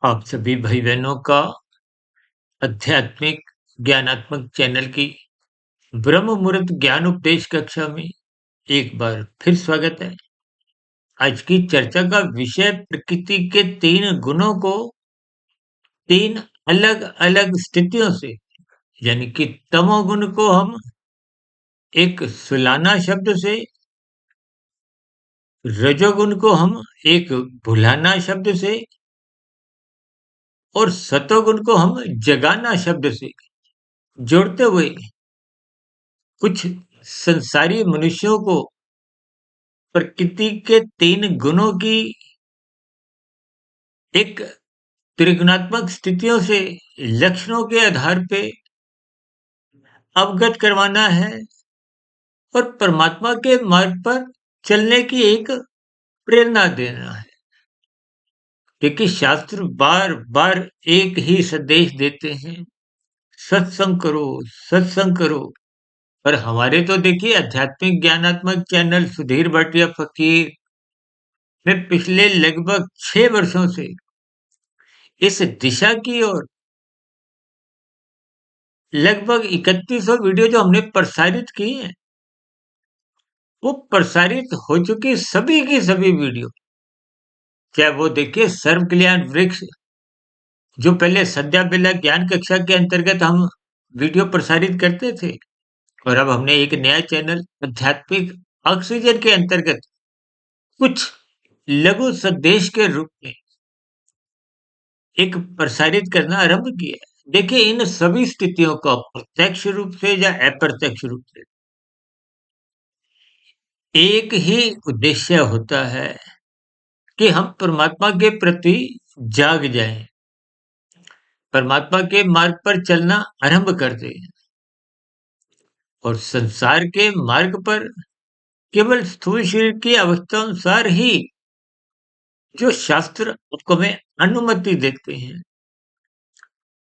आप सभी भाई बहनों का आध्यात्मिक ज्ञानात्मक चैनल की ब्रह्म मुहूर्त ज्ञान उपदेश कक्षा में एक बार फिर स्वागत है। आज की चर्चा का विषय प्रकृति के तीन गुणों को तीन अलग अलग स्थितियों से, यानी कि तमोगुण को हम एक सुलाना शब्द से, रजोगुण को हम एक भुलाना शब्द से और सतोगुण को हम जगाना शब्द से जोड़ते हुए कुछ संसारी मनुष्यों को प्रकृति के तीन गुणों की एक त्रिगुणात्मक स्थितियों से लक्षणों के आधार पे अवगत करवाना है और परमात्मा के मार्ग पर चलने की एक प्रेरणा देना है। क्योंकि शास्त्र बार बार एक ही संदेश देते हैं, सत्संग करो, सत्संग करो। पर हमारे तो देखिए आध्यात्मिक ज्ञानात्मक चैनल सुधीर भाटिया फकीर में पिछले लगभग 6 वर्षों से इस दिशा की ओर लगभग 3100 वीडियो जो हमने प्रसारित की हैं, वो प्रसारित हो चुकी सभी की सभी वीडियो, चाहे वो देखिए सर्व कल्याण वृक्ष, जो पहले संध्या बेला ज्ञान कक्षा के अंतर्गत हम वीडियो प्रसारित करते थे, और अब हमने एक नया चैनल आध्यात्मिक ऑक्सीजन के अंतर्गत कुछ लघु संदेश के रूप में एक प्रसारित करना आरंभ किया है। देखिए इन सभी स्थितियों का प्रत्यक्ष रूप से या अप्रत्यक्ष रूप से एक ही उद्देश्य होता है कि हम परमात्मा के प्रति जाग जाएं, परमात्मा के मार्ग पर चलना आरंभ कर दें और संसार के मार्ग पर केवल स्थूल शरीर की अवस्था अनुसार ही जो शास्त्र आपको में अनुमति देते हैं,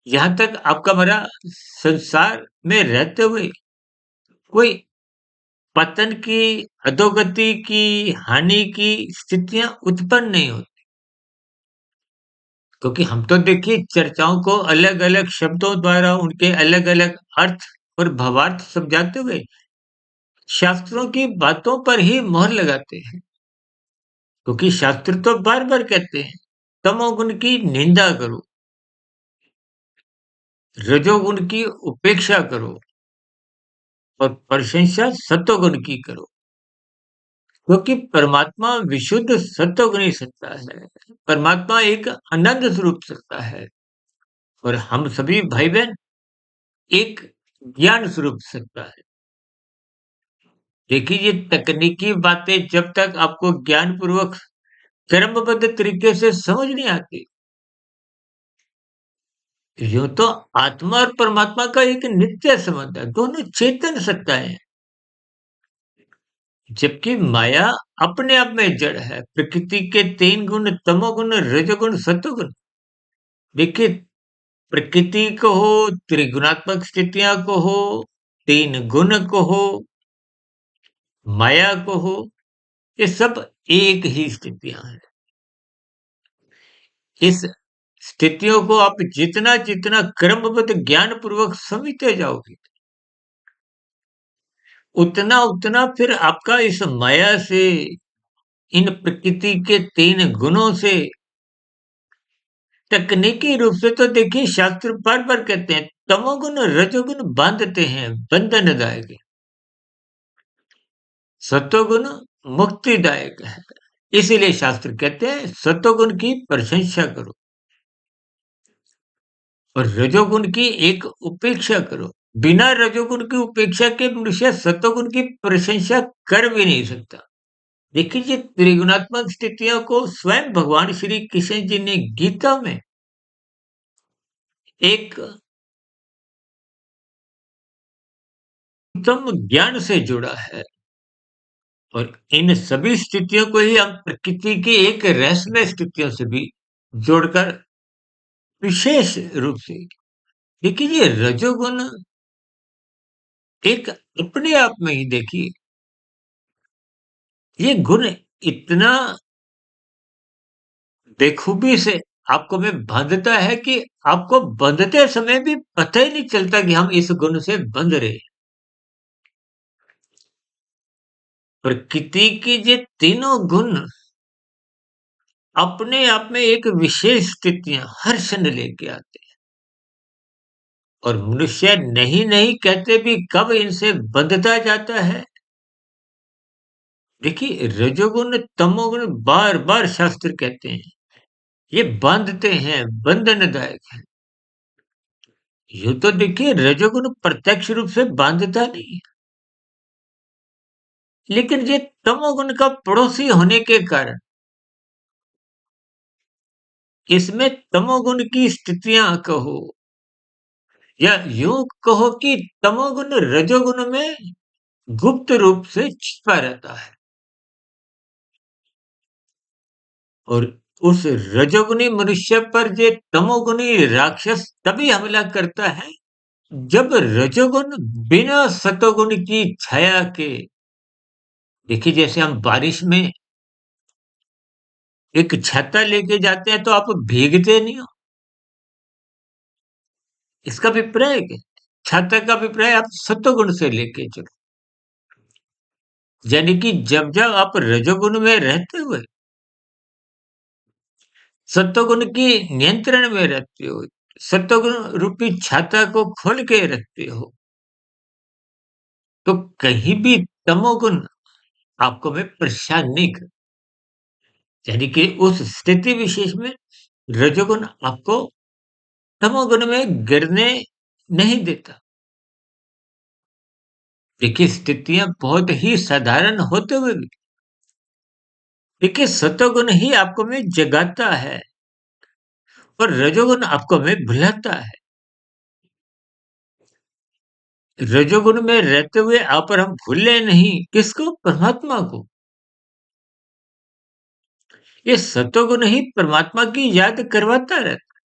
यहाँ तक आपका हमारा संसार में रहते हुए कोई पतन की, अधोगति की, हानि की स्थितियां उत्पन्न नहीं होती। क्योंकि हम तो देखिए चर्चाओं को अलग अलग शब्दों द्वारा उनके अलग अलग अर्थ और भावार्थ समझाते हुए शास्त्रों की बातों पर ही मोहर लगाते हैं। क्योंकि शास्त्र तो बार बार कहते हैं तमोगुण की निंदा करो, रजोगुण की उपेक्षा करो और प्रशंसा सत्वगुण की करो। क्योंकि परमात्मा विशुद्ध सत्वगुणी सत्ता है, परमात्मा एक अनंत स्वरूप सत्ता है और हम सभी भाई बहन एक ज्ञान स्वरूप सत्ता है। देखिए ये तकनीकी बातें जब तक आपको ज्ञान पूर्वक क्रमबद्ध तरीके से समझ नहीं आती, यूं तो आत्मा और परमात्मा का एक नित्य संबंध है, दोनों चेतन सत्ताएं हैं, जबकि माया अपने आप में जड़ है। प्रकृति के तीन गुण तमोगुण, रजोगुण, सत्वगुण, देखिए प्रकृति को हो, त्रिगुणात्मक स्थितियां को हो, तीन गुण को हो, माया को हो, ये सब एक ही स्थितियां हैं। इस स्थितियों को आप जितना जितना क्रमबद्ध ज्ञान पूर्वक समझते जाओगे, उतना उतना फिर आपका इस माया से, इन प्रकृति के तीन गुणों से, तकनीकी रूप से तो देखिए शास्त्र बार बार कहते हैं तमोगुण रजोगुण बांधते हैं, बंधनदायक है, सत्वगुण मुक्तिदायक है। इसीलिए शास्त्र कहते हैं सत्वगुण की प्रशंसा करो और रजोगुण की एक उपेक्षा करो। बिना रजोगुण की उपेक्षा के मनुष्य सत्वगुण की प्रशंसा कर भी नहीं सकता। देखिए ये त्रिगुणात्मक स्थितियों को स्वयं भगवान श्री कृष्ण जी ने गीता में एक उत्तम ज्ञान से जोड़ा है और इन सभी स्थितियों को ही हम प्रकृति की एक रहस्यमय स्थितियों से भी जोड़कर विशेष रूप से, देखिए ये रजोगुण एक अपने आप में ही देखिए ये गुण इतना बेखूबी से आपको में बांधता है कि आपको बंधते समय भी पता ही नहीं चलता कि हम इस गुण से बंध रहे हैं। प्रकृति के ये तीनों गुण अपने आप में एक विशेष स्थितियां हर क्षण लेके आते हैं, और मनुष्य नहीं नहीं कहते भी कब इनसे बंधता जाता है। देखिए, रजोगुण तमोगुण बार बार शास्त्र कहते हैं ये बांधते हैं, बंधनदायक है। यूं तो देखिए, रजोगुण प्रत्यक्ष रूप से बांधता नहीं है, लेकिन ये तमोगुण का पड़ोसी होने के कारण इसमें तमोगुण की स्थितियां कहो, या यूं कहो कि तमोगुण रजोगुण में गुप्त रूप से छिपा रहता है। और उस रजोगुणी मनुष्य पर ये तमोगुणी राक्षस तभी हमला करता है जब रजोगुण बिना सतोगुण की छाया के, देखिए जैसे हम बारिश में एक छाता लेके जाते हैं तो आप भीगते नहीं हो, इसका अभिप्राय क्या? छाता का अभिप्राय आप सत्वगुण से लेके चलो, यानी कि जब जब आप रजोगुण में रहते हुए सत्वगुण की नियंत्रण में रहते हो, सत्वगुण रूपी छाता को खोल के रखते हो, तो कहीं भी तमोगुण आपको में परेशान नहीं कर, यानी कि उस स्थिति विशेष में रजोगुण आपको तमोगुण में गिरने नहीं देता। देखिए, स्थितियां बहुत ही साधारण होते हुए भी देखिए सतोगुण ही आपको में जगाता है, और रजोगुण आपको में भुलाता है। रजोगुण में रहते हुए आप और हम भूले नहीं किसको? परमात्मा को। ये सतोगुण ही परमात्मा की याद करवाता रहता है।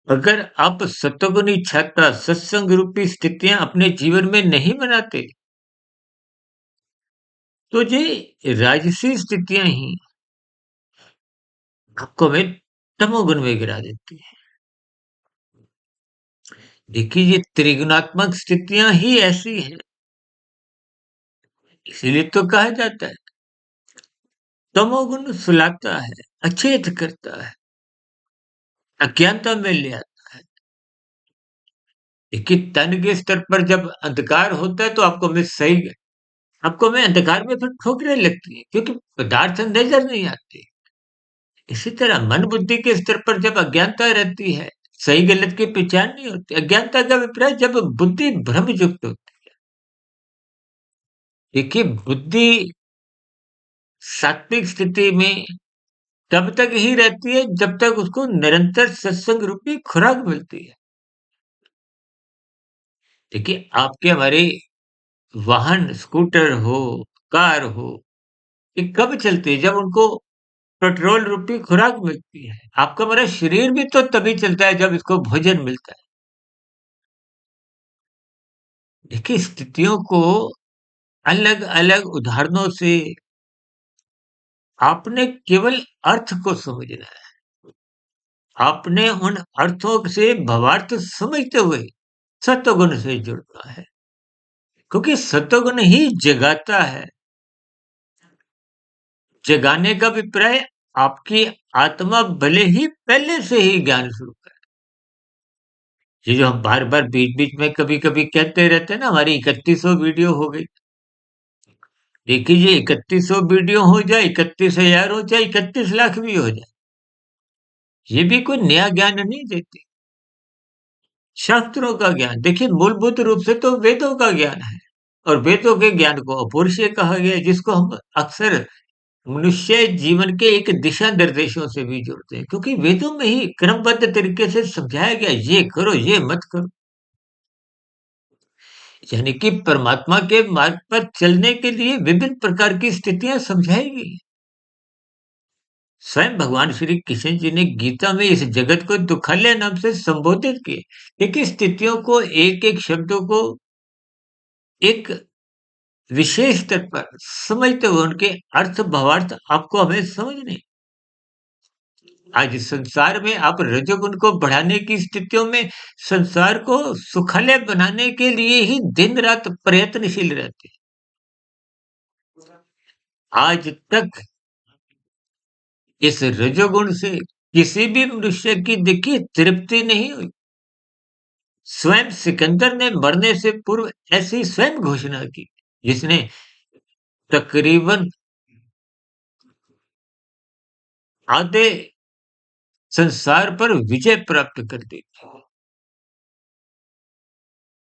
अगर आप सतोगुणी छाता सत्संग रूपी स्थितियां अपने जीवन में नहीं बनाते, तो ये राजसी स्थितियां ही आपको में तमोगुण में गिरा देती है। देखिए, ये त्रिगुणात्मक स्थितियां ही ऐसी हैं, इसीलिए तो कहा जाता है तमोगुण सुलाता है, अचेत करता है, अज्ञानता में ले आता है। देखिए, तन के स्तर पर जब अंधकार होता है तो आपको में सही है, आपको में अंधकार में फिर ठोकरें लगती है क्योंकि पदार्थ नजर नहीं आते। इसी तरह मन बुद्धि के स्तर पर जब अज्ञानता रहती है, सही गलत की पहचान नहीं होती। अज्ञानता का अभिप्राय जब बुद्धि भ्रम युक्त होती है। देखिए, बुद्धि सात्विक स्थिति में तब तक ही रहती है जब तक उसको निरंतर सत्संग रूपी खुराक मिलती है। देखिए, आपके हमारे वाहन स्कूटर हो, कार हो, ये कब चलती है? जब उनको पेट्रोल रूपी खुराक मिलती है। आपका हमारा शरीर भी तो तभी चलता है जब इसको भोजन मिलता है। देखिए, स्थितियों को अलग अलग उदाहरणों से आपने केवल अर्थ को समझना है। आपने उन अर्थों से भावार्थ समझते हुए सत्वगुण से जुड़ना है, क्योंकि सत्वगुण ही जगाता है। जगाने का अभिप्राय आपकी आत्मा भले ही पहले से ही ज्ञान स्वरूप है। ये जो हम बार बार बीच बीच में कभी कभी कहते रहते हैं ना, हमारी 3100 वीडियो हो गई। देखिए, ये 3100 वीडियो हो जाए, 31,000 हो जाए, 31 लाख भी हो जाए, ये भी कोई नया ज्ञान नहीं देते। शास्त्रों का ज्ञान देखिए, मूलभूत रूप से तो वेदों का ज्ञान है, और वेदों के ज्ञान को अपौरुषीय कहा गया है, जिसको हम अक्सर मनुष्य जीवन के एक दिशा निर्देशों से भी जोड़ते हैं, क्योंकि वेदों में ही क्रमबद्ध तरीके से समझाया गया, ये करो, ये मत करो। यानी कि परमात्मा के मार्ग पर चलने के लिए विभिन्न प्रकार की स्थितियां समझाई गई हैं। स्वयं भगवान श्री कृष्ण जी ने गीता में इस जगत को दुखालय नाम से संबोधित किए। देखिए, स्थितियों को एक एक शब्दों को एक विशेष स्तर पर समझते हुए उनके अर्थ भावार्थ आपको हमें समझने। आज संसार में आप रजोगुण को बढ़ाने की स्थितियों में संसार को सुखालय बनाने के लिए ही दिन रात प्रयत्नशील रहते हैं। आज तक इस रजोगुण से किसी भी मनुष्य की देखिए तृप्ति नहीं हुई। स्वयं सिकंदर ने मरने से पूर्व ऐसी स्वयं घोषणा की, जिसने तकरीबन आधे संसार पर विजय प्राप्त कर दी थी।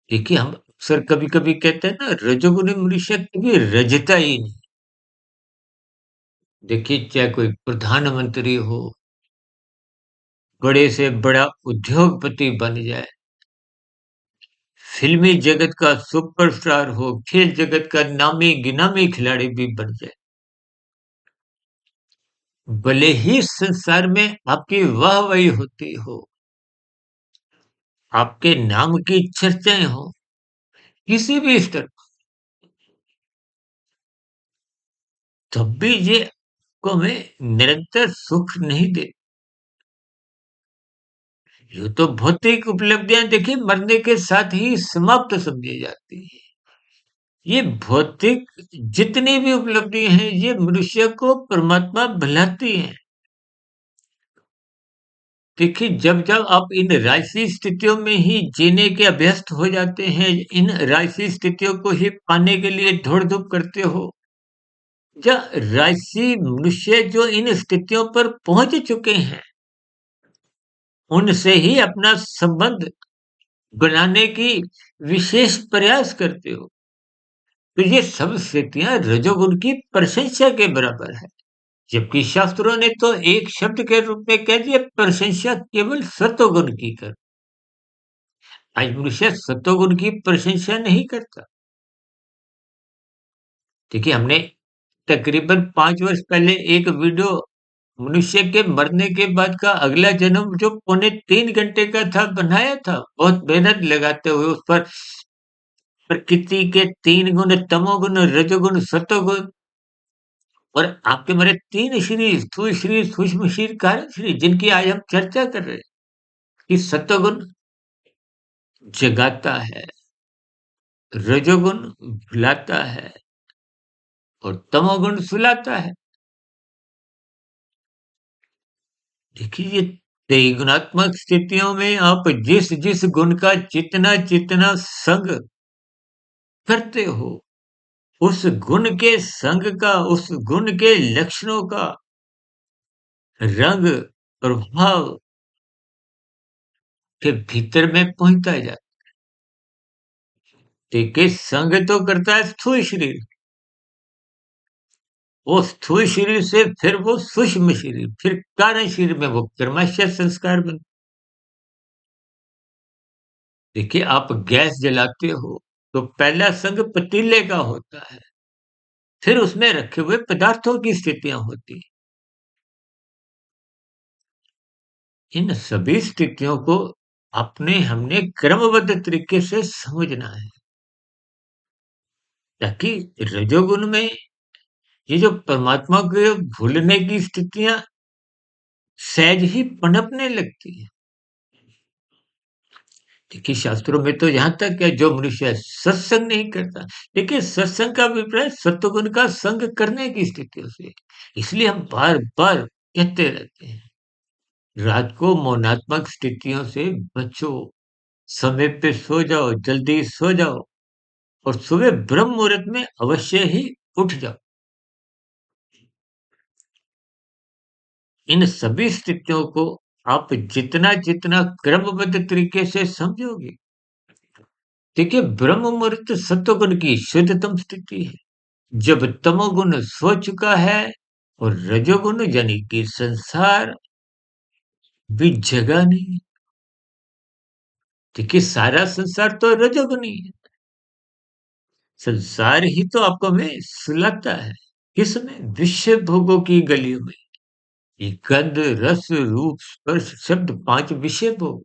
देखिए हम अक्सर कभी-कभी कहते हैं ना, रजोगुणी मनुष्य कभी रजता ही नहीं। देखिए चाहे कोई प्रधानमंत्री हो, बड़े से बड़ा उद्योगपति बन जाए, फिल्मी जगत का सुपरस्टार हो, खेल जगत का नामी गिनामी खिलाड़ी भी बन जाए, भले ही संसार में आपकी वाहवाही होती हो, आपके नाम की चर्चाएं हो, किसी भी स्तर पर, तब भी ये को हमें निरंतर सुख नहीं दे। ये तो भौतिक उपलब्धियां देखिए मरने के साथ ही समाप्त समझी जाती है। ये भौतिक जितनी भी उपलब्धि हैं, ये मनुष्य को परमात्मा भुलाती हैं। देखिए जब जब आप इन राजसी स्थितियों में ही जीने के अभ्यस्त हो जाते हैं, इन राजसी स्थितियों को ही पाने के लिए दौड़ धूप करते हो, या राजसी मनुष्य जो इन स्थितियों पर पहुंच चुके हैं, उनसे ही अपना संबंध बनाने की विशेष प्रयास करते हो, तो ये सब स्थितियां रजोगुण की प्रशंसा के बराबर है। जबकि शास्त्रों ने तो एक शब्द के रूप में कह दिया, प्रशंसा केवल सत्वगुण की कर। आज मनुष्य सत्वगुण की प्रशंसा नहीं करता। देखिए हमने तकरीबन 5 वर्ष पहले एक वीडियो मनुष्य के मरने के बाद का अगला जन्म जो पौने 3 घंटे का था बनाया था, बहुत मेहनत लगाते हुए उस पर प्रकृति के 3 गुण, तमोगुण, रजोगुण, सत्वगुण, और आपके मेरे 3 शरीर, स्थूल शरीर, सूक्ष्म शरीर, कारण शरीर, जिनकी आज हम चर्चा कर रहे हैं कि सत्वगुण जगाता है, रजोगुण भुलाता है और तमोगुण सुलाता है। देखिए ये त्रिगुणात्मक स्थितियों में आप जिस जिस गुण का जितना जितना संग करते हो, उस गुण के संग का, उस गुण के लक्षणों का रंग प्रभाव के भीतर में पहुंचता जाता। देखिए संग तो करता है स्थूल शरीर, वो स्थूल शरीर से फिर वो सूक्ष्म शरीर, फिर कारण शरीर में वो कर्माशय संस्कार बन। देखिए आप गैस जलाते हो तो पहला संग पतीले का होता है, फिर उसमें रखे हुए पदार्थों की स्थितियां होती हैं। इन सभी स्थितियों को अपने हमने क्रमबद्ध तरीके से समझना है, ताकि रजोगुण में ये जो परमात्मा को भूलने की स्थितियां सहज ही पनपने लगती है। देखिए शास्त्रों में तो यहाँ तक है, जो मनुष्य सत्संग नहीं करता, देखिए सत्संग का अभिप्राय सत्वगुण का संग करने की स्थितियों से। इसलिए हम बार बार कहते रहते हैं, रात को मौनात्मक स्थितियों से बचो, समय पे सो जाओ, जल्दी सो जाओ और सुबह ब्रह्म मुहूर्त में अवश्य ही उठ जाओ। इन सभी स्थितियों को आप जितना जितना क्रमबद्ध तरीके से समझोगे, देखिए ब्रह्म मुहूर्त सत्वगुण की शुद्धतम स्थिति है, जब तमोगुण सो चुका है और रजोगुण यानी कि संसार भी जगा नहीं। देखिए सारा संसार तो रजोगुणी है, संसार ही तो आपको में सुलाता है। किसमें? विषय भोगों की गलियों में। ये गंध, रस, रूप, स्पर्श, शब्द, 5 विषय भोग।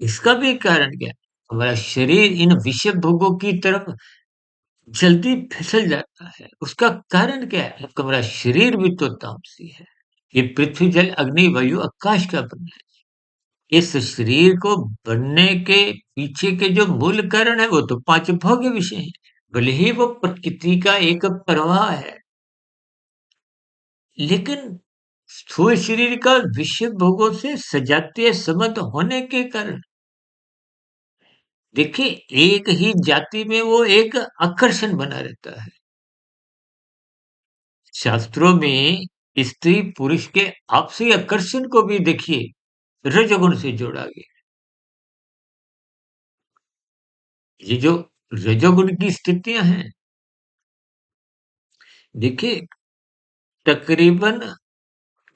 इसका भी कारण क्या है? हमारा शरीर इन विषय भोगों की तरफ जल्दी फिसल जाता है। उसका कारण क्या है? आपका हमारा शरीर भी तो तामसी है। ये पृथ्वी, जल, अग्नि, वायु, आकाश का बना है। इस शरीर को बनने के पीछे के जो मूल कारण है वो तो 5 भोग्य विषय हैं। भले ही वो प्रकृति का एक प्रवाह है, लेकिन स्थूल शरीर का विषय भोगों से सजातीय संबंध होने के कारण, देखिए, एक ही जाति में वो एक आकर्षण बना रहता है। शास्त्रों में स्त्री पुरुष के आपसी आकर्षण को भी देखिए रजोगुण से जोड़ा गया। ये जो रजोगुण की स्थितियां हैं, देखिए, तकरीबन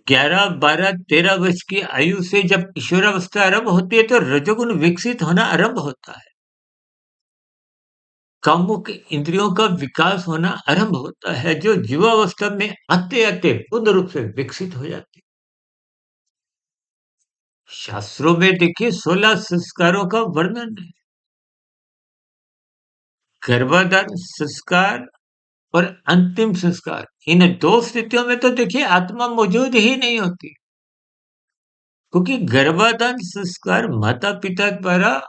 11, 12, 13 वर्ष की आयु से जब किशोरावस्था आरंभ होती है तो रजोगुण विकसित होना आरंभ होता है। कामुक इंद्रियों का विकास होना आरंभ होता है, जो युवावस्था में आते आते पूर्ण रूप से विकसित हो जाती है। शास्त्रों में देखिए 16 संस्कारों का वर्णन है। गर्भाधान संस्कार और अंतिम संस्कार, इन दो स्थितियों में तो देखिए आत्मा मौजूद ही नहीं होती, क्योंकि गर्भाधान संस्कार माता पिता द्वारा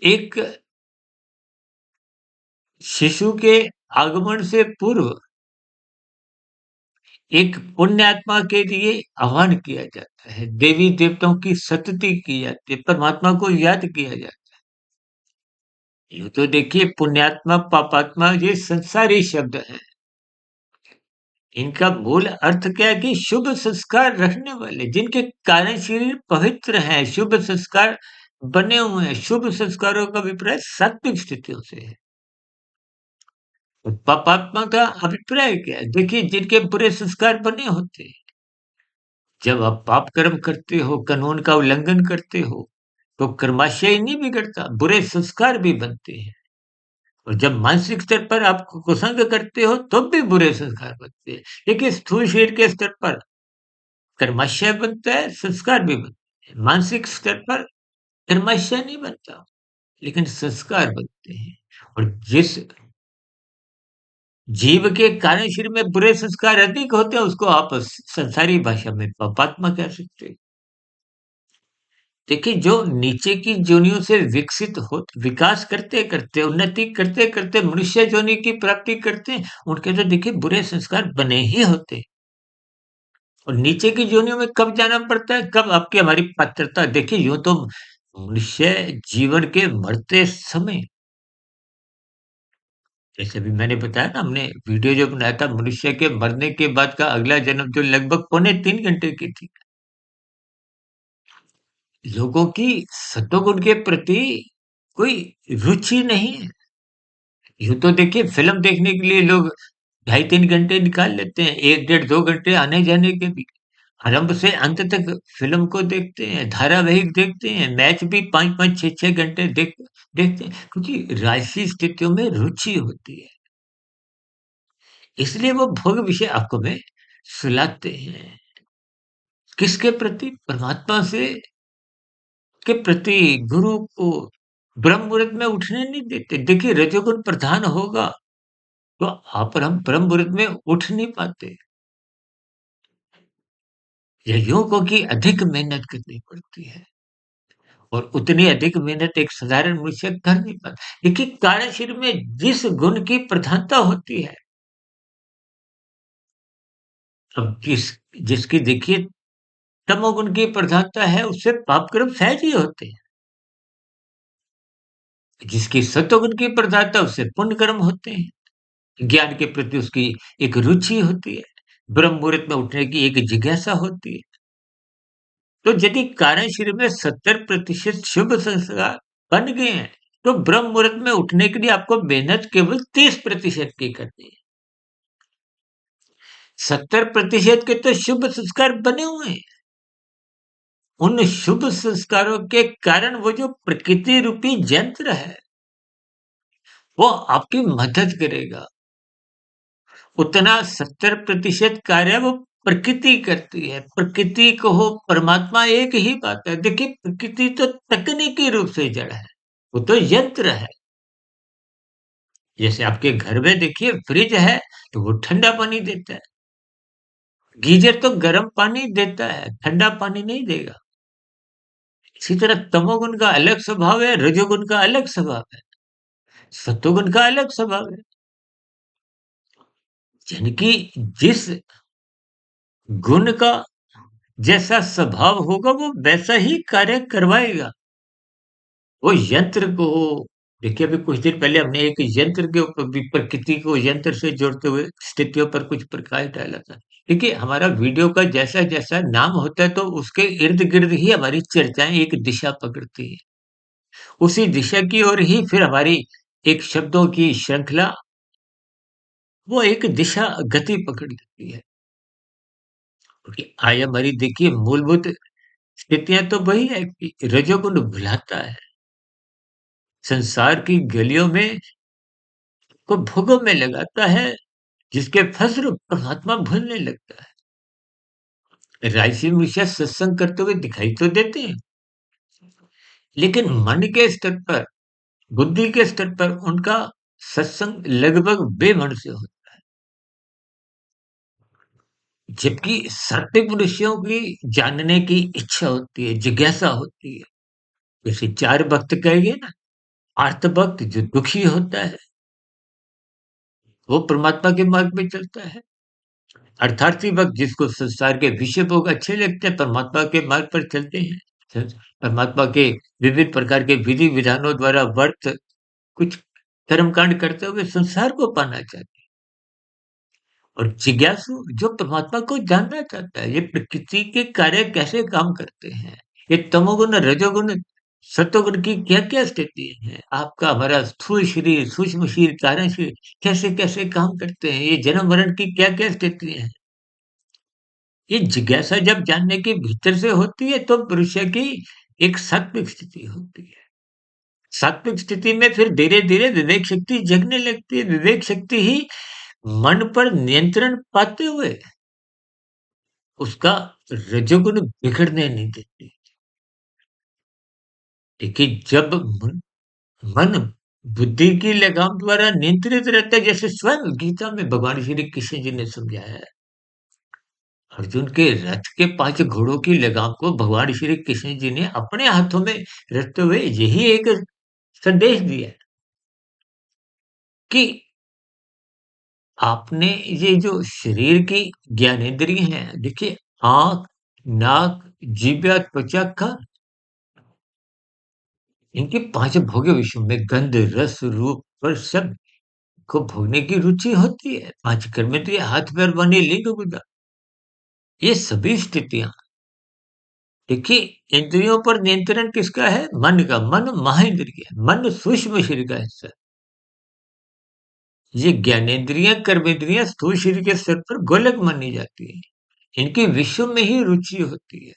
एक शिशु के आगमन से पूर्व एक पुण्य आत्मा के लिए आह्वान किया जाता है, देवी देवताओं की सतति की जाती है, परमात्मा को याद किया जाता है। यूं तो देखिए पुण्यात्मा पापात्मा ये संसारी शब्द हैं। इनका मूल अर्थ क्या है कि शुभ संस्कार रखने वाले, जिनके कारण शरीर पवित्र है, शुभ संस्कार बने हुए हैं। शुभ संस्कारों का अभिप्राय सात्विक स्थितियों से है। और पापात्मा का अभिप्राय क्या है? देखिए, जिनके बुरे संस्कार बने होते हैं। जब आप पाप कर्म करते हो, कानून का उल्लंघन करते हो, तो कर्माशय नहीं बिगड़ता, बुरे संस्कार भी बनते हैं। और जब मानसिक स्तर पर आप कुसंग करते हो, तब भी बुरे संस्कार बनते हैं। लेकिन स्थूल शरीर के स्तर पर कर्माशय बनता है, संस्कार भी बनते हैं। मानसिक स्तर पर कर्माशय नहीं बनता, लेकिन संस्कार बनते हैं। और जिस जीव के कारण शरीर में बुरे संस्कार अधिक होते हैं, उसको आप संसारी भाषा में पापात्मा कह सकते हैं। देखिए, जो नीचे की योनियों से विकसित हो विकास करते-करते, उन्नति करते-करते मनुष्य योनि की प्राप्ति करते हैं, उनके तो देखिए बुरे संस्कार बने ही होते हैं। और नीचे की योनियों में कब जाना पड़ता है, कब आपकी हमारी पात्रता, देखिए यूँ तो मनुष्य जीवन के मरते समय, जैसे अभी मैंने बताया ना, हमने वीडियो जो बनाया था मनुष्य के मरने के बाद का अगला जन्म, जो लगभग पौने 3 घंटे की थी। लोगों की सतोगुण के प्रति कोई रुचि नहीं है। यूँ तो देखिए फ़िल्म देखने के लिए लोग ढाई 3 घंटे निकाल लेते हैं, 1 डेढ़ 2 घंटे आने-जाने के भी। आरंभ से अंत तक फ़िल्म को देखते हैं, धारावाहिक देखते हैं, मैच भी 5-5 6-6 घंटे देखते हैं, क्योंकि राजसी स्थितियों में रुचि होती है। इसलिए वो भोग विषय आपको में सुलाते हैं। किसके प्रति? परमात्मा से के प्रति, गुरु को ब्रह्म मुहूर्त में उठने नहीं देते। देखिए रजोगुण प्रधान होगा तो आप और हम ब्रह्म मुहूर्त में उठ नहीं पाते। यज्ञों को की अधिक मेहनत करनी पड़ती है, और उतनी अधिक मेहनत एक साधारण मनुष्य कर नहीं पाता। देखिए कारण शरीर में जिस गुण की प्रधानता होती है, अब जिसकी देखिए तमोगुण की प्रधानता है, उससे पाप कर्म सहज ही होते हैं। जिसकी सत्वगुण की प्रधानता, उससे पुण्य कर्म होते हैं। ज्ञान के प्रति उसकी एक रुचि होती है, ब्रह्म मुहूर्त में उठने की एक जिज्ञासा होती है। तो यदि कारण शरीर में 70% शुभ संस्कार बन गए हैं, तो ब्रह्म मुहूर्त में उठने के लिए आपको मेहनत केवल 30% की करनी है। 70% के तो शुभ संस्कार बने हुए हैं। उन शुभ संस्कारों के कारण वो जो प्रकृति रूपी यंत्र है, वो आपकी मदद करेगा। उतना 70% कार्य वो प्रकृति करती है। प्रकृति कहो, परमात्मा एक ही बात है। देखिए प्रकृति तो तकनीकी रूप से जड़ है, वो तो यंत्र है। जैसे आपके घर में देखिए फ्रिज है तो वो ठंडा पानी देता है, गीजर तो गर्म पानी देता है, ठंडा पानी नहीं देगा। इसी तरह तमोगुण का अलग स्वभाव है, रजोगुण का अलग स्वभाव है, सत्वगुण का अलग स्वभाव है। यानी कि जिस गुण का जैसा स्वभाव होगा वो वैसा ही कार्य करवाएगा। वो यंत्र को देखिए, अभी कुछ दिन पहले हमने एक यंत्र के ऊपर भी प्रकृति को यंत्र से जोड़ते हुए स्थितियों पर कुछ प्रकाश डाला था। देखिए, हमारा वीडियो का जैसा-जैसा नाम होता है तो उसके इर्द-गिर्द ही हमारी चर्चाएँ एक दिशा पकड़ती हैं। उसी दिशा की ओर ही फिर हमारी एक शब्दों की श्रृंखला, वो एक दिशा गति पकड़ लेती है। क्योंकि आय हमारी देखिए मूलभूत स्थितियाँ तो वही है कि रजोगुण भुलाता है। संसार की गलियों में को भोगों में लगाता है, जिसके फलस्वरूप परमात्मा भूलने लगता है। राजसी मनुष्य सत्संग करते हुए दिखाई तो देते हैं, लेकिन मन के स्तर पर, बुद्धि के स्तर पर उनका सत्संग लगभग बेमन से होता है। जबकि सात्विक मनुष्यों की जानने की इच्छा होती है, जिज्ञासा होती है। जैसे 4 भक्त कहेंगे ना, आर्त भक्त जो दुखी होता है, वो परमात्मा के मार्ग में चलता है। अर्थार्थी भक्त जिसको संसार के विषय भोग अच्छे लगते हैं, परमात्मा के मार्ग पर चलते हैं। परमात्मा के विभिन्न प्रकार के विधि विधानों द्वारा वर्त कुछ कर्मकांड करते हुए संसार को पाना चाहते हैं। और जिज्ञासु जो परमात्मा को जानना चाहता है, ये प्रकृति के कार्य कैसे काम करते हैं, ये तमोगुण रजोगुण सत्वगुण की क्या क्या स्थिति है, आपका हमारा स्थूल शरीर सूक्ष्म शरीर कारण शरीर कैसे कैसे काम करते हैं, ये जन्म मरण की क्या क्या स्थिति है। ये जिज्ञासा जब जानने के भीतर से होती है तो मनुष्य की एक सात्विक स्थिति होती है। सात्विक स्थिति में फिर धीरे-धीरे विवेक शक्ति जगने लगती है। विवेक शक्ति ही मन पर नियंत्रण पाते हुए उसका रजोगुण बिगड़ने नहीं देती। देखिए, जब मन बुद्धि की लगाम द्वारा नियंत्रित रहता है, जैसे स्वयं गीता में भगवान श्री कृष्ण जी ने समझाया है। अर्जुन के रथ के 5 घोड़ों की लगाम को भगवान श्री कृष्ण जी ने अपने हाथों में रखते हुए यही एक संदेश दिया कि आपने ये जो शरीर की ज्ञानेंद्रिय हैं, देखिए आँख, नाक, जिह्वा, त्वचा, कान, इनके 5 भोग्य विषयों में गंध, रस, रूप, स्पर्श, शब्द को भोगने की रुचि होती है। 5 कर्मेंद्रिय हाथ, पैर, वाणी, लिंग, गुदा, ये सभी स्थितियाँ देखिए, इंद्रियों पर नियंत्रण किसका है? मन का। मन महाइंद्रिय है। मन सूक्ष्म शरीर का हिस्सा है। ये ज्ञानेंद्रियाँ, कर्मेंद्रियाँ स्थूल शरीर के स्तर पर गोलक मानी जाती है। इनके विश्व में ही रुचि होती है।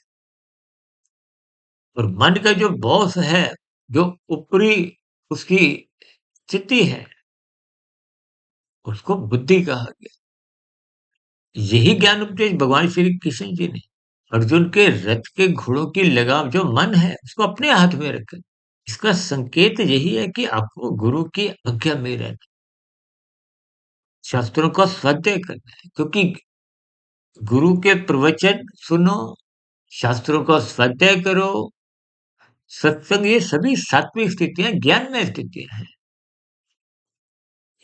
और मन का जो बॉस है, जो ऊपरी उसकी स्थिति है, उसको बुद्धि कहा गया। यही ज्ञान उपदेश भगवान श्री कृष्ण जी ने अर्जुन के रथ के घोड़ों की लगाम जो मन है, उसको अपने हाथ में रखा। इसका संकेत यही है कि आपको गुरु की आज्ञा में रहना, शास्त्रों का स्वाध्याय करना है, क्योंकि गुरु के प्रवचन सुनो, शास्त्रों का स्वाध्याय करो, सत्संग, ये सभी सात्विक स्थितियां ज्ञान में स्थितियां हैं।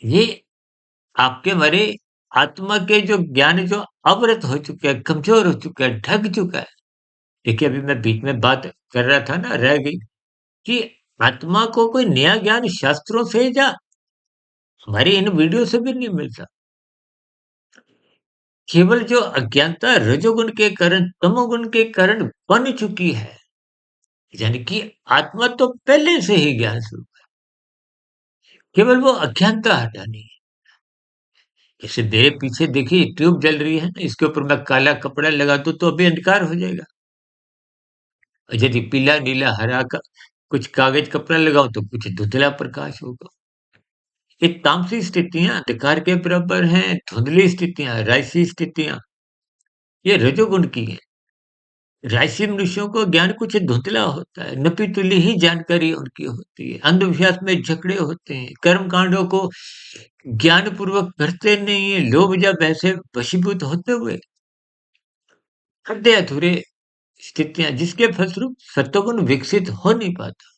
ये आपके हमारे आत्मा के जो ज्ञान जो अवरत हो चुका है, कमजोर हो चुका है, ढक चुका है। देखिए, अभी मैं बीच में बात कर रहा था ना, रह गई कि आत्मा को कोई नया ज्ञान शास्त्रों से या हमारी इन वीडियो से भी नहीं मिलता। केवल जो अज्ञानता रजोगुण के कारण, तमोगुण के कारण बन चुकी है, यानी कि आत्मा तो पहले से ही ज्ञान स्वरूप, केवल वो अज्ञानता हटानी है। जैसे मेरे पीछे देखिए ट्यूब जल रही है ना, इसके ऊपर मैं काला कपड़ा लगा दूं तो अभी अंधकार हो जाएगा। और यदि पीला, नीला, हरा का कुछ कागज कपड़ा लगाऊं तो कुछ धुंधला प्रकाश होगा। ये तामसी स्थितियां अंधकार के बराबर हैं, धुंधली स्थितियां, राजसी स्थितियां, ये रजोगुण की है। राजसी मनुष्यों को ज्ञान कुछ धुंधला होता है, नपी-तुली ही जानकारी उनकी होती है, अंधविश्वास में जकड़े होते हैं, कर्म कांडों को ज्ञान पूर्वक करते नहीं है, लोभ या भय से वशीभूत होते हुए आधे अधूरे स्थितियां, जिसके फलस्वरूप सत्वगुण विकसित हो नहीं पाता,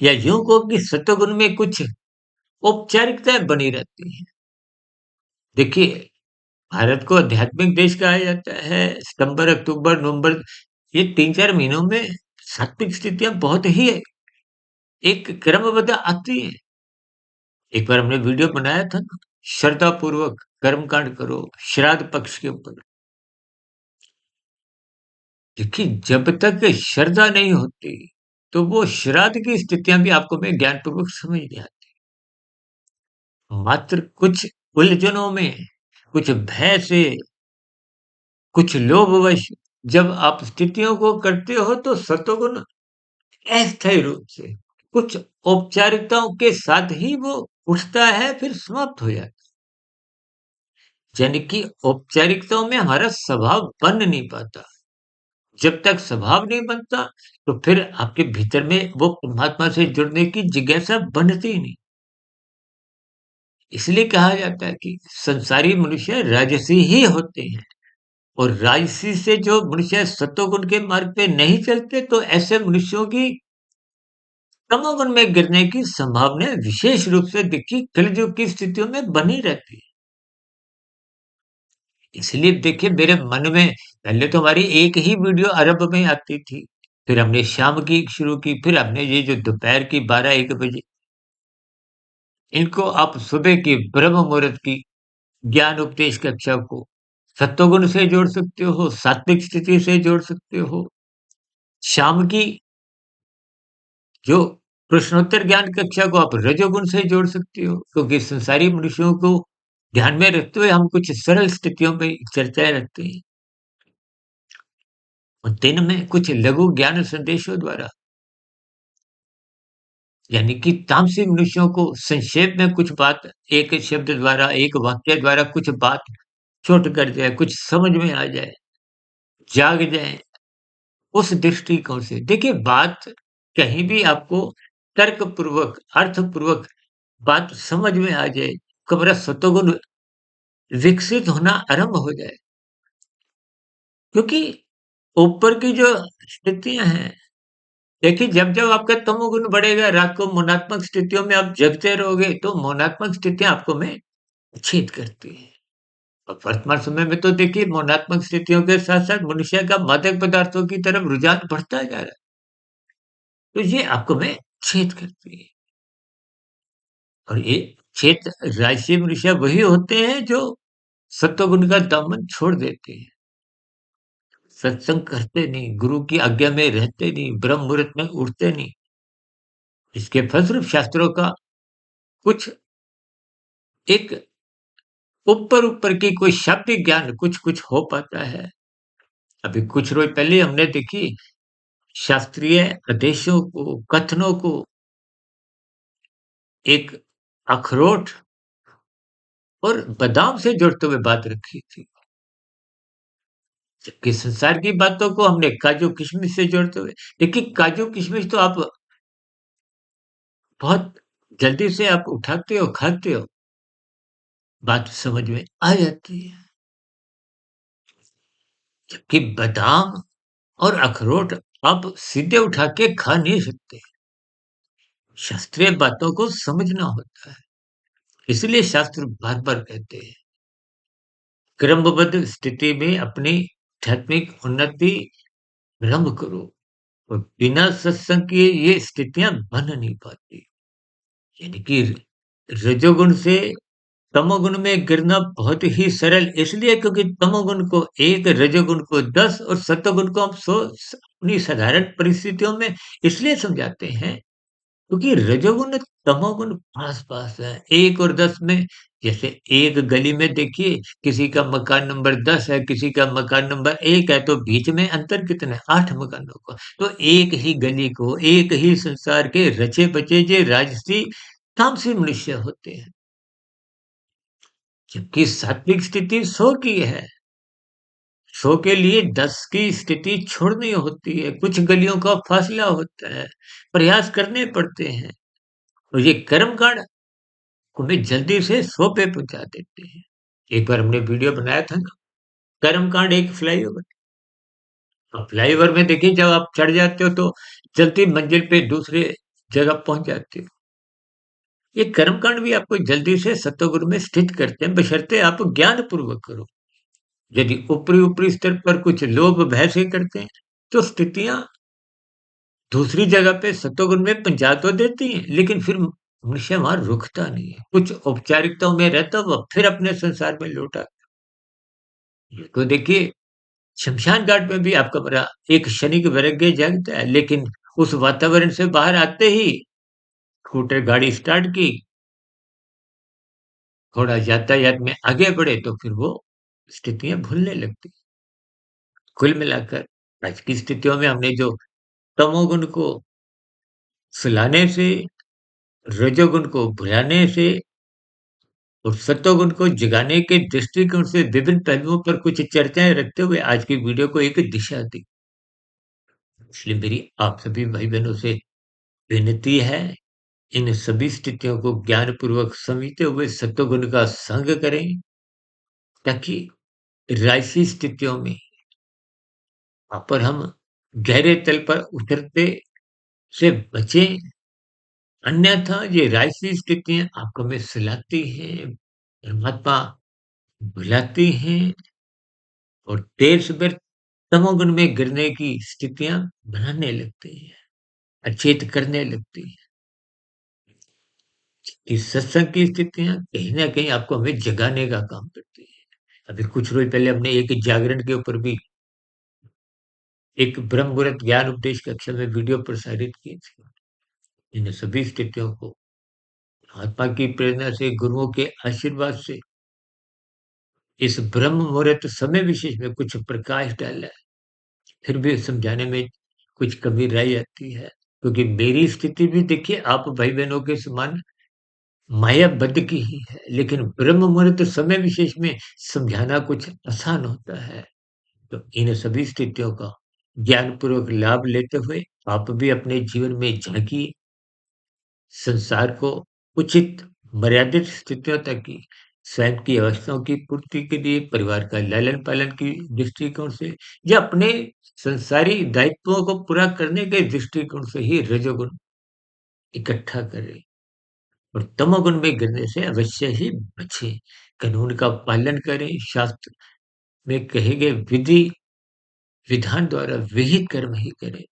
या यूं को कि सत्वगुण में कुछ औपचारिकताएं बनी रहती हैं। देखिए, भारत को आध्यात्मिक देश कहा जाता है। सितंबर, अक्टूबर, नवंबर, ये 3-4 महीनों में सात्विक स्थितियां बहुत ही एक क्रमबद्ध आती हैं। एक बार हमने वीडियो बनाया था ना, श्रद्धा पूर्वक कर्मकांड करो श्राद्ध पक्ष के ऊपर। देखिए, जब तक श्रद्धा नहीं होती, तो वो श्राद्ध की स्थितियां भी आपको मैं ज्ञानपूर्वक समझ नहीं आती। मात्र कुछ उलझनों में, कुछ भय से, कुछ लोभवश जब आप स्थितियों को करते हो, तो सत्वगुण अस्थायी रूप से कुछ औपचारिकताओं के साथ ही वो उठता है, फिर समाप्त हो जाता है। यानी कि औपचारिकताओं में हमारा स्वभाव बन नहीं पाता। जब तक स्वभाव नहीं बनता, तो फिर आपके भीतर में वो परमात्मा से जुड़ने की जिज्ञासा बनती ही नहीं। इसलिए कहा जाता है कि संसारी मनुष्य राजसी ही होते हैं, और राजसी से जो मनुष्य सत्वगुण के मार्ग पे नहीं चलते, तो ऐसे मनुष्यों की तमोगुण में गिरने की संभावना विशेष रूप से देखिए कलयुग की स्थितियों में बनी रहती है। इसलिए देखिए, मेरे मन में पहले तो हमारी एक ही वीडियो अरब में आती थी, फिर हमने शाम की शुरू की, फिर हमने ये जो दोपहर की 12-1 बजे, इनको आप सुबह की ब्रह्म मुहूर्त की ज्ञान उपदेश कक्षा को सत्वगुण से जोड़ सकते हो, सात्विक स्थिति से जोड़ सकते हो। शाम की जो प्रश्नोत्तर ज्ञान कक्षा को आप रजोगुण से जोड़ सकते हो, क्योंकि संसारी मनुष्यों को ध्यान में रखते हुए हम कुछ सरल स्थितियों पे चर्चाएँ रखते हैं। और दिन में कुछ लघु ज्ञान संदेशों द्वारा, यानी कि तामसिक मनुष्यों को संक्षेप में कुछ बात एक शब्द द्वारा, एक वाक्य द्वारा कुछ बात छुट कर जाए, कुछ समझ में आ जाए, जाग जाए, उस दृष्टिकोण से। देखिए, बात कहीं भी आपको तर्कपूर्वक, अर्थपूर्वक बात समझ में आ जाए, कब सत्वगुण विकसित होना आरंभ हो जाए। क्योंकि ऊपर की जो स्थितियाँ हैं, देखिए जब-जब आपका तमोगुण बढ़ेगा, रात को मौनात्मक स्थितियों में आप जगते रहोगे, तो मौनात्मक स्थितियाँ आपको में छेद करती हैं। और वर्तमान समय में तो देखिए मौनात्मक स्थितियों के साथ-साथ मनुष्य का मादक पदार्थों की तरफ रुझान बढ़ता जा रहा है। तो ये आपको में छेद करती है। और ये छेद राजसी मनुष्य वही होते हैं जो सत्वगुण का दामन छोड़ देते हैं। सत्संग करते नहीं, गुरु की आज्ञा में रहते नहीं, ब्रह्म मुहूर्त में उठते नहीं। इसके फलस्वरूप शास्त्रों का कुछ एक ऊपर-ऊपर की कोई शाब्दिक ज्ञान कुछ-कुछ हो पाता है। अभी कुछ रोज़ पहले हमने देखी शास्त्रीय आदेशों को, कथनों को एक अखरोट और बादाम से जोड़ते हुए बात रखी थी। जबकि संसार की बातों को हमने काजू किशमिश से जोड़ते हुए, देखिए काजू किशमिश तो आप बहुत जल्दी से आप उठाते हो, खाते हो, बात समझ में आ जाती है। जबकि बादाम और अखरोट आप सीधे उठा के खा नहीं सकते। शास्त्रीय बातों को समझना होता है। इसलिए शास्त्र बार-बार कहते हैं, क्रमबद्ध स्थिति में अपनी आध्यात्मिक उन्नति आरंभ करो, और बिना सत्संग किए ये स्थितियाँ बन नहीं पाती। यानी कि रजोगुण से तमोगुण में गिरना बहुत ही सरल इसलिए, क्योंकि तमोगुण को 1, रजोगुण को 10 और सत्वगुण को हम अपनी साधारण परिस्थितियों में इसलिए समझाते हैं, क्योंकि रजोगुण तमोगुण पास-पास है, 1 और 10 में। जैसे एक गली में देखिए, किसी का मकान नंबर 10 है, किसी का मकान नंबर 1 है, तो बीच में अंतर कितना है? 8 मकानों का। तो एक ही गली को, एक ही संसार के रचे-बचे जे राजसी, तामसी मनुष्य होते हैं। जबकि सात्विक स्थिति 100 की है, 100 के लिए 10 की स्थिति छोड़नी होती है, कुछ गलियों का फासला होता है, प्रयास करने पड़ते हैं और ये कर्मकांड हमें जल्दी से 100 पे पहुँचा देते हैं। एक बार हमने वीडियो बनाया था ना, कर्मकांड एक फ्लाईओवर। अब फ्लाईओवर में देखिए जब आप चढ़ जाते हो तो चलती मंजिल पे दूसरे जगह पहुँच जाते हो। ये कर्मकांड भी आपको जल्दी से सतोगुरु में स्थित करते हैं, बशर्ते आप ज्ञान पूर्वक करो। यदि ऊपरी-ऊपरी स्तर पर कुछ लोभ भय से करते हैं, तो स्थितियाँ दूसरी जगह पे सतोगुरु में पहुँचा तो देती हैं, लेकिन फिर मनुष्य वहाँ रुकता नहीं है। कुछ औपचारिकताओं में रहता हुआ फिर अपने संसार में लौट आता है। तो देखिए, शमशान घाट में भी आपका बड़ा एक क्षणिक वैराग्य जागता है, लेकिन उस वातावरण से बाहर आते ही स्कूटर गाड़ी स्टार्ट की, थोड़ा यातायात में आगे बढ़े तो फिर वो स्थितियाँ भूलने लगती। कुल मिलाकर आज की स्थितियों में हमने जो तमोगुण को सुलाने से, रजोगुण को भुलाने से और सत्वगुण को जगाने के दृष्टिकोण से विभिन्न पहलुओं पर कुछ चर्चाएँ रखते हुए आज की वीडियो को एक दिशा दी। इसलिए मेरी आप सभी भाई-बहनों से विनती है, इन सभी स्थितियों को ज्ञानपूर्वक समझते हुए सत्वगुण का संग करें, ताकि राजसी स्थितियों में पर हम गहरे तल पर उतरते से बचें। अन्यथा ये राजसी स्थितियाँ आपको हमें सुलाती हैं, परमात्मा भुलाती हैं और देर सबेर तमोगुण में गिरने की स्थितियाँ बनाने लगती हैं, अचेत करने लगती हैं। इस सत्संग की स्थितियाँ कहीं न कहीं आपको हमें जगाने का काम करती हैं। अभी कुछ रोज़ पहले हमने एक जागरण के ऊपर भी एक ब्रह्म मुहूर्त ज्ञान उपदेश कक्षा में वीडियो प्रसारित की थी। इन सभी स्थितियों को महात्मा की प्रेरणा से, गुरुओं के आशीर्वाद से इस ब्रह्म मुहूर्त समय विशेष में कुछ प्रकाश डाला है, फिर भी समझाने में कुछ कमी रह जाती है। क्योंकि मेरी स्थिति भी देखिए आप भाई-बहनों के समान मायाबद्ध की ही है, लेकिन ब्रह्म मुहूर्त समय विशेष में समझाना कुछ आसान होता है। तो इन सभी स्थितियों का ज्ञानपूर्वक लाभ लेते हुए आप भी अपने जीवन में झाँकिए, संसार को उचित मर्यादित स्थितियों तक की स्वयं की आवश्यकताओं की पूर्ति के लिए, परिवार का लालन-पालन की दृष्टिकोण से या अपने संसारी दायित्वों को पूरा करने के दृष्टिकोण से ही रजोगुण इकट्ठा करें और तमोगुण में गिरने से अवश्य ही बचें। कानून का पालन करें, शास्त्र में कहे गए विधि विधान द्वारा विहित कर्म ही करें।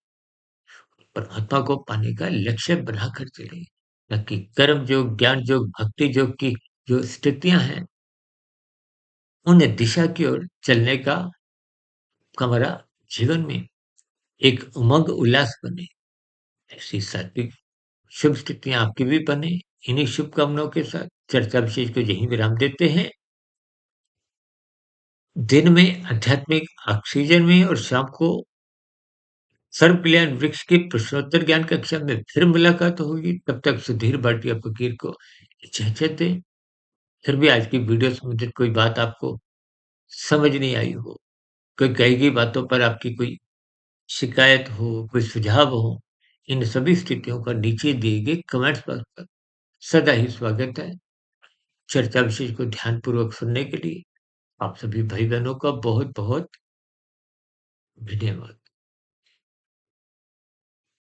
परमात्मा को पाने का लक्ष्य बनाकर चलें, ताकि कर्म योग, ज्ञान योग, भक्ति योग की जो स्थितियाँ हैं, उन दिशा की ओर चलने का हमारा जीवन में एक उमंग उल्लास बने। ऐसी सात्विक शुभ स्थितियाँ आपकी भी बने। इन्हीं शुभकामनाओं के साथ चर्चा विशेष को यहीं विराम देते हैं। दिन में आध्यात्मिक ऑक्सीजन में और शाम को सर्व कल्याण वृक्ष की प्रश्नोत्तर ज्ञान कक्षा में फिर मुलाकात होगी। तब तक सुधीर भाटिया फकीर को इजाज़त दें। फिर भी आज की वीडियो से संबंधित कोई बात आपको समझ नहीं आई हो, कोई कही गई बातों पर आपकी कोई शिकायत हो, कोई सुझाव हो, इन सभी स्थितियों का नीचे दिए गए कमेंट्स बॉक्स पर सदा ही स्वागत है। चर्चा विशेष को ध्यानपूर्वक सुनने के लिए आप सभी भाई-बहनों का बहुत-बहुत धन्यवाद।